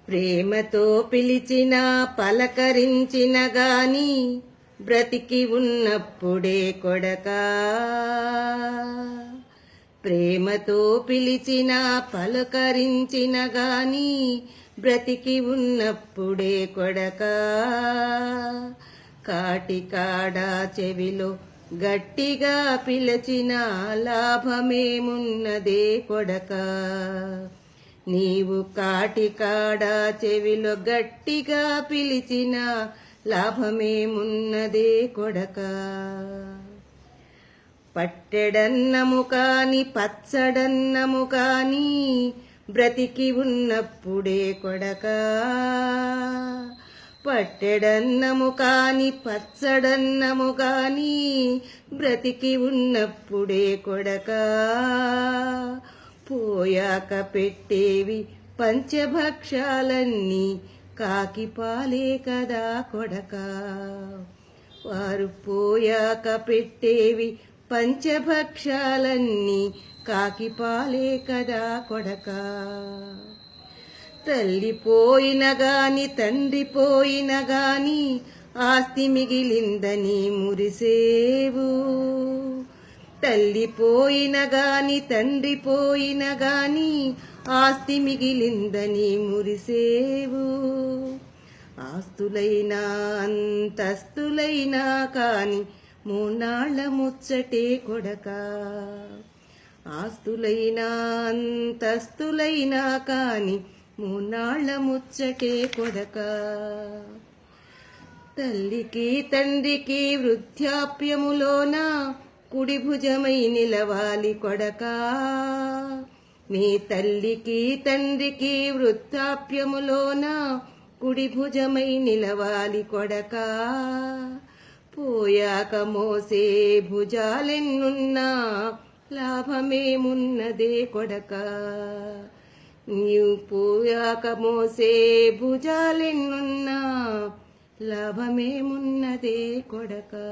ప్రేమతో పిలిచిన పలకరించిన గాని బ్రతికి ఉన్నప్పుడే కొడకా. ప్రేమతో పిలిచిన పలకరించిన గాని బ్రతికి ఉన్నప్పుడే కొడకా. కాటికాడా చెవిలో గట్టిగా పిలిచిన లాభమేమున్నదే కొడకా. నీవు కాటికాడా చెవిలో గట్టిగా పిలిచిన లాభమేమున్నదే కొడకా. పట్టెడన్నము కాని పచ్చడన్నము కాని బ్రతికి ఉన్నప్పుడే కొడకా. పట్టెడన్నము కాని పచ్చడన్నము కాని బ్రతికి ఉన్నప్పుడే కొడకా. పోయాక పెట్టేవి పంచభక్షాలన్నీ కాకిపాలే కదా కొడకా. వారు పోయాక పెట్టేవి పంచభక్షాలన్నీ కాకిపాలే కదా కొడకా. తల్లి పోయిన గాని తండ్రి పోయిన గాని ఆస్తి మిగిలిందని మురిసేవు. తల్లి పోయిన గాని తండ్రి పోయిన గాని ఆస్తి మిగిలిందని మురిసేవు. ఆస్తులైనా అంతస్తులైనా కాని మూనాళ్ళ ముచ్చటే కొడకా. ఆస్తులైనా అంతస్తులైనా కాని మూనాళ్ళ ముచ్చటే కొడకా. తల్లికి తండ్రికి వృద్ధాప్యములోన కుడి భుజమై నిలవాలి కొడకా. మీ తల్లికి తండ్రికి వృద్ధాప్యములోన కుడి భుజమై నిలవాలి కొడకా. పోయాక మోసే భుజాలెన్నున్నా లాభమేమున్నదే కొడకా. నీవు పోయాక మోసే భుజాలెన్నున్నా లాభమేమున్నదే కొడకా.